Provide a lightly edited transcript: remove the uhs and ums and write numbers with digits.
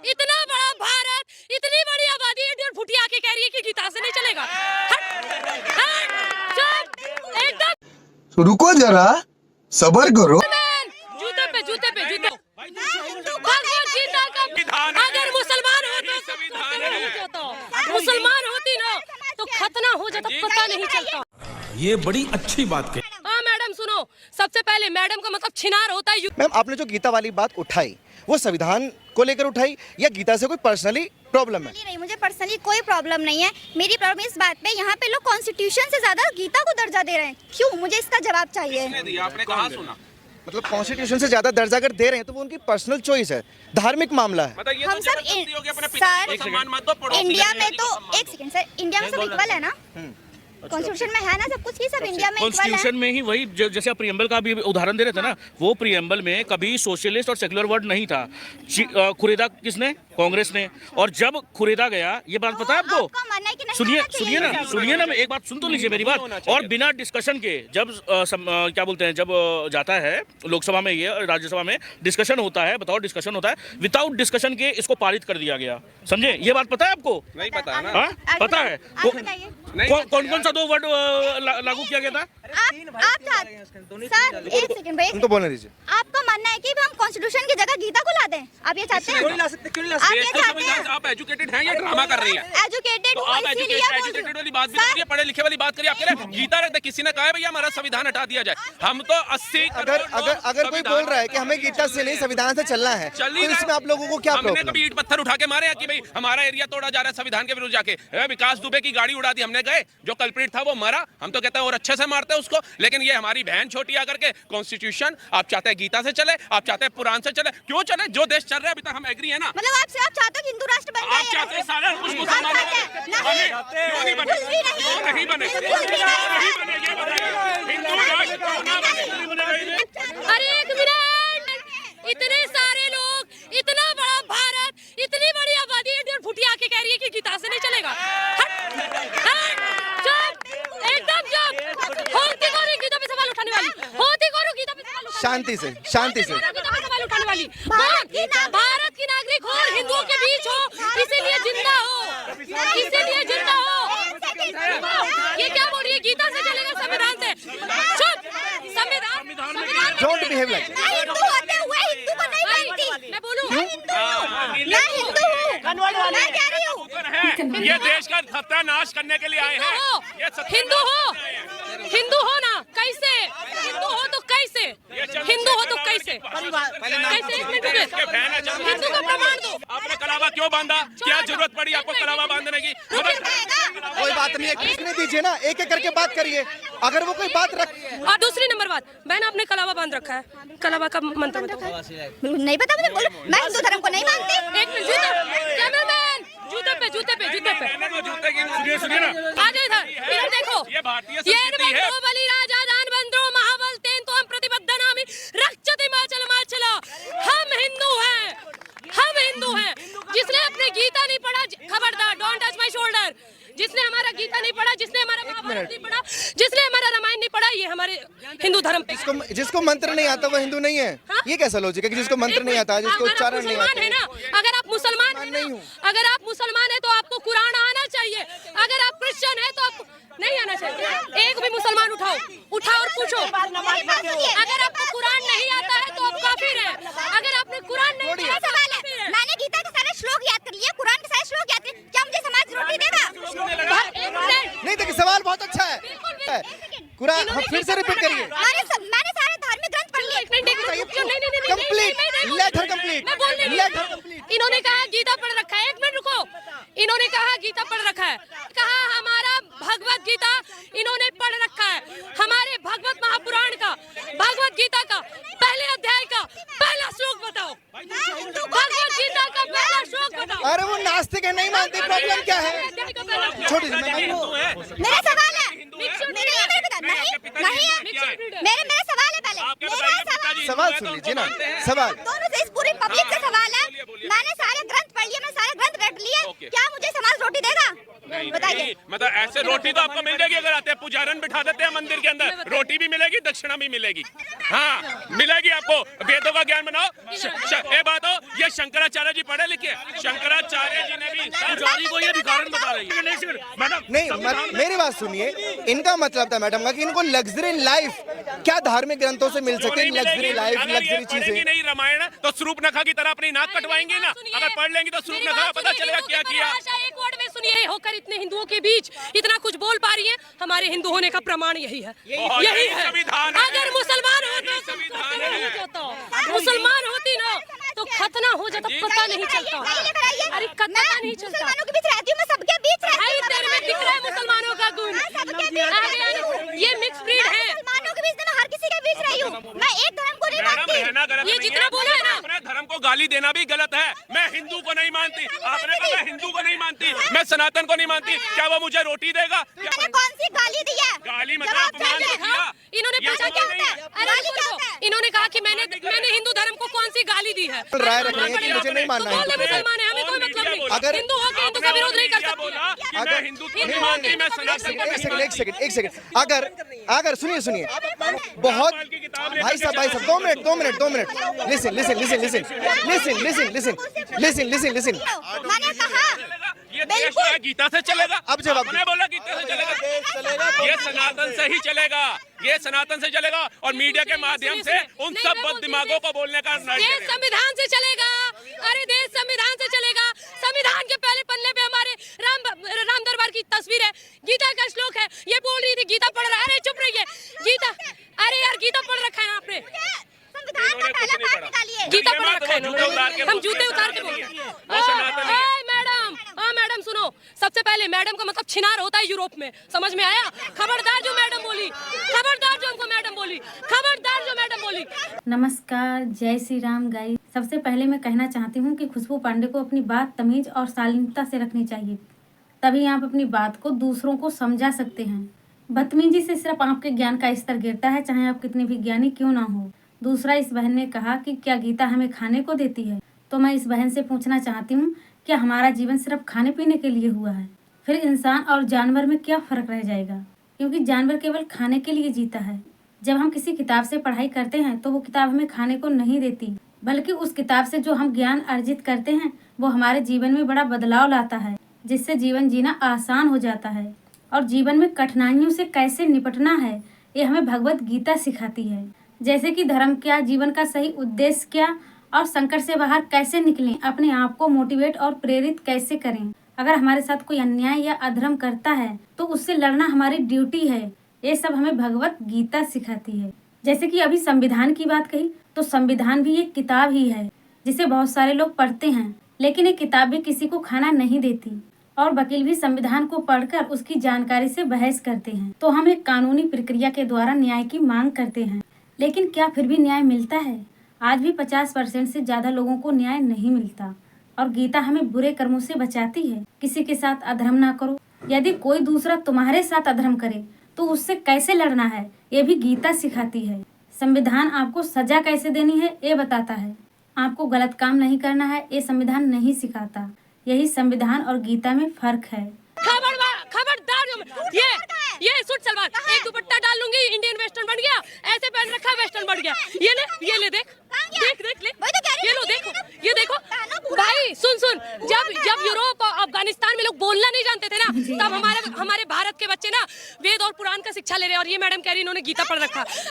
इतना बड़ा भारत, इतनी बड़ी आबादी, इंडियन फुटिया के कह रही है कि गीता से नहीं चलेगा। एकदम रुको जरा, सबर करो। जूते पे जूते पे जूते। भगवत गीता का अगर मुसलमान हो तो मुसलमान होती ना तो खतना हो जाता, पता नहीं चलता। ये बड़ी अच्छी बात कही। हाँ मैडम सुनो, सबसे पहले मैडम का मतलब छिनार होता है। मैम आपने जो गीता वाली बात उठाई वो संविधान को लेकर उठाई या गीता से कोई पर्सनली प्रॉब्लम है? नहीं, मुझे पर्सनली कोई प्रॉब्लम नहीं है। मेरी प्रॉब्लम इस बात पे, यहाँ पे लोग कॉन्स्टिट्यूशन से ज्यादा गीता को दर्जा दे रहे हैं। क्यों? मुझे इसका जवाब चाहिए। आपने कहा सुना? मतलब कॉन्स्टिट्यूशन से ज्यादा दर्जा अगर दे रहे हैं तो वो उनकी पर्सनल चॉइस है, धार्मिक मामला है। हम सब सर इंडिया में तो एक सेकंड सर, इंडिया में सब इक्वल है ना? कॉन्स्टिट्यूशन में है ना सब कुछ, ही सब इंडिया में कॉन्स्टिट्यूशन में ही वही जैसे आप प्रीएम्बल का भी उदाहरण दे रहे थे ना, वो प्रीएम्बल में कभी सोशलिस्ट और सेक्युलर वर्ड नहीं था। खुरेदा किसने? कांग्रेस ने। और जब खुरेदा गया, ये बात पता है आपको? सुनिए ना, मैं एक बात सुन तो लीजिए मेरी बात। और बिना डिस्कशन के जब क्या बोलते हैं, जब जाता है लोकसभा में, ये राज्यसभा में डिस्कशन होता है, बताओ डिस्कशन होता है, विदाउट डिस्कशन के इसको पारित कर दिया गया। समझे? ये बात पता है आपको? नहीं पता है ना? पता है? कौन कौन सा 2 वर्ड लागू किया गया था? सर एक सेकंड भाई, उनको बोलने दीजिए। आपका मानना है कि हम कॉन्स्टिट्यूशन की जगह गीता को ला दें? आप ये चाहते हैं? क्यों नहीं ला सकते? आप ये चाहते हैं? आप एजुकेटेड हैं या ड्रामा कर रही हैं? एजुकेटेड आप एजुकेटेड वाली बात भी करिए, पढ़े लिखे वाली बात करिए। आप कह रहे हैं गीता रहते, किसी ने कहा है भैया हमारा संविधान हटा दिया जाए? हम तो 80 अगर कोई बोल रहा है कि हमें गीता से नहीं संविधान से चलना है, तो इसमें आप लोगों को क्या हमने प्रॉब्लम? कभी ईंट पत्थर उठा के मारे हैं कि भाई हमारा एरिया तोड़ा जा रहा है संविधान के विरुद्ध जाके? विकास दुबे की गाड़ी उड़ा दी हमने, गए जो कल्प्रिट था वो मरा। हम तो कहते हैं और अच्छे से मारते हैं उसको, लेकिन ये हमारी बहन छोटी आकर के कॉन्स्टिट्यूशन आप चाहते हैं गीता से चले, आप चाहते हैं पुराण से चले। क्यों चले? जो देश चल रहा है अभी तक हम एग्री है ना। मतलब आप चाहते हो कि हिंदू राष्ट्र बन जाए? आप चाहते हैं सारे कुछ मुसलमान क्यों नहीं बने? नहीं बने, हिंदू राष्ट्र अरे एक मिनट, इतने सारे लोग, इतना बड़ा भारत, इतनी बड़ी आबादी, इंडियन फुटिया के कह रही है कि गीता से नहीं चलेगा। एकदम चुप। होती कौन है गीता पे सवाल उठाने वाली? होती कौन है गीता पे सवाल उठाने? शांति से, शांति से। गीता पे सवाल उठाने वाली भारत की नागरिक हो, हिंदुओं के बीच हो, इसीलिए जिंदा हो, इसीलिए जिंदा हो। ये क्या बोल रही है? गीता से चलेगा संविधान से? चुप। संविधान डोंट बिहेव लाइक। हिंदू होते हुए हिंदू को नहीं मानती। मैं बोलूं मैं हिंदू हूँ, मैं कह रही हूँ। ये देश का सत्यानाश करने के लिए आए हैं। हिंदू हो ना? कैसे हिंदू हो तो कैसे? हिंदू हो तो कैसे? कैसे? एक मिनट रुकिए, हिंदू का प्रमाण दो। आपने कलावा क्यों बांधा? क्या जरूरत पड़ी आपको कलावा बांधने की? कोई बात नहीं है, किसने दीजिए ना, एक एक करके बात करिए। अगर वो कोई बात रख। और दूसरी नंबर बात, बहन आपने कलावा बांध रखा है, कलावा का मंत्र बताओ। नहीं पता मुझे, बोलो। मैं हिंदू धर्म को नहीं मानती। एक मिनट, कैमरामैन, जूते पे जूते पे जूते पे सुनिए ना, आ जाए इधर। इधर देखो, ये भारतीय संस्कृति है। बलि राजा दान बंद्रो महाबल तेन तो हम प्रतिबद्ध नामी रक्षति माचल माचला। हम हिंदू हैं, हम हिंदू हैं। जिसने अपने गीता नहीं पढ़ा, खबरदार, डोंट टच माय शोल्डर। जिसने हमारा गीता नहीं पढ़ा, जिसने हमारा महाभारत नहीं पढ़ा, जिसने हमारा रामायण नहीं पढ़ा, ये हमारे हिंदू धर्म पे। जिसको मंत्र नहीं आता वो हिंदू नहीं है? हाँ? ये कैसा लॉजिक है कि जिसको मंत्र नहीं आता, जिसको उच्चारण नहीं आता? है ना, अगर आप मुसलमान है तो आपको कुरान आना चाहिए। अगर आप क्रिश्चियन है तो आपको नहीं आना चाहिए। एक भी मुसलमान उठाओ और पूछो। अगर आपको कुरान नहीं आता है तो आप काफिर हैं। अगर आपने कुरान नहीं पढ़ा, सवाल है, मैंने गीता के सारे श्लोक याद कर लिए, कुरान के सारे श्लोक याद कर, क्या मुझे समाज रोटी देगा? नहीं, देखिए सवाल बहुत अच्छा है। कुरान फिर से रिपीट करिए। मैंने सारे धार्मिक ग्रंथ पढ़ लिए। इन्होंने कहा गीता पढ़ रखा है। एक मिनट रुको, इन्होंने कहा गीता पढ़ रखा है, कहा हमारा भगवत गीता इन्होंने पढ़ रखा है। हमारे भगवत महापुराण का, भगवत गीता का पहले अध्याय का पहला श्लोक बताओ। भगवत गीता का पहला श्लोक बताओ। अरे वो नास्तिक है, नहीं मानती, प्रॉब्लम क्या है? छोटी मेरा सवाल है, मेरा सवाल है पहले। सवाल सुन लीजिए ना, सवाल दोनों से, इस पूरी पब्लिक से सवाल है। मैंने सारे ग्रंथ पढ़ लिए, मैं सारे ग्रंथ रट लिए, क्या मुझे समाज रोटी देगा? बताइए। मतलब ऐसे रोटी तो आपको मिल जाएगी अगर आते हैं, पुजारन बिठा देते हैं मंदिर के अंदर, रोटी भी मिलेगी, दक्षिणा भी मिलेगी। हाँ मिलेगी आपको, वेदों का ज्ञान बनाओ। ये बात हो, ये शंकराचार्य जी पढ़े लिखे, शंकराचार्य जी ने भी पुजारी को ये भिखारन बता रही है मैडम। नहीं मेरी बात सुनिए, इनका मतलब था मैडम का कि इनको लग्जरी लाइफ क्या धार्मिक ग्रंथों से मिल सके, लग्जरी लाइफ, लग्जरी चीजें। नहीं रामायण तो स्वरूपनखा की तरह अपनी नाक कटवाएंगे ना, अगर पढ़ लेंगी तो स्वरूपनखा पता चलेगा क्या किया। एक वर्ड में सुनिए, होकर इतने हिंदुओं के बीच इतना कुछ बोल पा रही है, हमारे हिंदू होने का प्रमाण यही है, यही है। अगर मुसलमान मुसलमान होती ना तो खतना हो जाता, पता नहीं चलता। अरे खतना नहीं चलता। मुसलमानों के बीच रहती हूँ, मैं सबके बीच रहती भाई हूँ। तेरे में दिख रहा है मुसलमानों का गुण, ये मिक्स ब्रीड है। मुसलमानों के बीच मैं हर किसी के बीच रही हूँ, मैं एक धर्म को नहीं मानती। ये जितना बोला है ना, अपने धर्म को गाली देना भी गलत है। मैं हिंदू को नहीं मानती, आपने कहा मैं हिंदू को नहीं मानती, मैं सनातन को नहीं मानती, क्या वो मुझे रोटी देगा? मैंने कौन सी गाली दी है? गाली मतलब जवाब अपमान चाहिए। तो किया। इन्होंने ये पूछा तो क्या नहीं होता है। है? अरे इन्होंने कहा कि मैंने हिंदू धर्म को कौन सी गाली दी है। राय रख रहे हैं कि मुझे नहीं मानना बोले है। मुसलमान है, हमें कोई मतलब नहीं। अगर- हिंदू हो के हिंदू का विरोध नहीं कर सकते। बोला कि मैं अगर- हिंदू को नहीं मानती, मैं सनातन को नहीं मानती। एक सेकंड अगर सुनिए बहुत भाई साहब 2 मिनट लिसन। मैंने कहा ये देश जो है गीता से चलेगा। अब जवाब आपने बोला गीता से चलेगा, ये सनातन से ही चलेगा, ये सनातन से चलेगा। और मीडिया के माध्यम से उन सब बद दिमागों को बोलने का देश संविधान से चलेगा। अरे देश संविधान से चलेगा। संविधान के पहले पन्ने पे हमारे राम दरबार की तस्वीर है, गीता का श्लोक है। ये बोल रही थी गीता पढ़ रहा है। अरे चुप रहिए, गीता, अरे यार गीता पढ़ रखा है आपने, संविधान का पहला पाठ निकालिए। गीता पढ़ रखा है। हम जूते उतार के बोल मैडम सुनो, सबसे पहले मैडम का मतलब छिनार होता है यूरोप में, समझ में आया? खबरदार जो मैडम बोली, खबरदार जो हमको मैडम बोली, खबरदार जो मैडम बोली। नमस्कार, जय श्री राम गाइस। सबसे पहले मैं कहना चाहती हूँ कि खुशबू पांडे को अपनी बात तमीज और शालीनता से रखनी चाहिए, तभी आप अपनी बात को दूसरों को समझा सकते हैं। बदतमीजी से सिर्फ आपके ज्ञान का स्तर गिरता है, चाहे आप कितने भी ज्ञानी क्यों ना हो। दूसरा, इस बहन ने कहा कि क्या गीता हमें खाने को देती है, तो मैं इस बहन से पूछना चाहती हूँ, क्या हमारा जीवन सिर्फ खाने पीने के लिए हुआ है? फिर इंसान और जानवर में क्या फ़र्क रह जाएगा? क्योंकि जानवर केवल खाने के लिए जीता है। जब हम किसी किताब से पढ़ाई करते हैं तो वो किताब हमें खाने को नहीं देती, बल्कि उस किताब से जो हम ज्ञान अर्जित करते हैं वो हमारे जीवन में बड़ा बदलाव लाता है, जिससे जीवन जीना आसान हो जाता है। और जीवन में कठिनाइयों से कैसे निपटना है ये हमें भगवत गीता सिखाती है। जैसे कि धर्म क्या, जीवन का सही उद्देश्य क्या, और संकट से बाहर कैसे निकलें, अपने आप को मोटिवेट और प्रेरित कैसे करें। अगर हमारे साथ कोई अन्याय या अधर्म करता है तो उससे लड़ना हमारी ड्यूटी है। ये सब हमें भगवत गीता सिखाती है। जैसे कि अभी संविधान की बात कही, तो संविधान भी एक किताब ही है जिसे बहुत सारे लोग पढ़ते हैं, लेकिन ये किताब भी किसी को खाना नहीं देती। और वकील भी संविधान को पढ़कर उसकी जानकारी से बहस करते हैं। तो हम एक कानूनी प्रक्रिया के द्वारा न्याय की मांग करते हैं, लेकिन क्या फिर भी न्याय मिलता है? आज भी 50% से ज्यादा लोगों को न्याय नहीं मिलता। और गीता हमें बुरे कर्मों से बचाती है। किसी के साथ अधर्म ना करो। यदि कोई दूसरा तुम्हारे साथ अधर्म करे तो उससे कैसे लड़ना है ये भी गीता सिखाती है। संविधान आपको सजा कैसे देनी है ये बताता है। आपको गलत काम नहीं करना है ये संविधान नहीं सिखाता। यही संविधान और गीता में फर्क है। खबरदार, ये सूट सलवार, एक दुपट्टा डाल लूंगी, इंडियन वेस्टर्न बन गया। ऐसे पहन रखा, वेस्टर्न बन गया। ये ले देख ले, ये लो देखो, ये देखो भाई। सुन जब यूरोप और अफगानिस्तान में लोग बोलना नहीं जानते थे ना, तब हमारे भारत के बच्चे ना वेद और पुराण का शिक्षा ले रहे हैं, और ये मैडम कह रही इन्होंने गीता पढ़ रखा।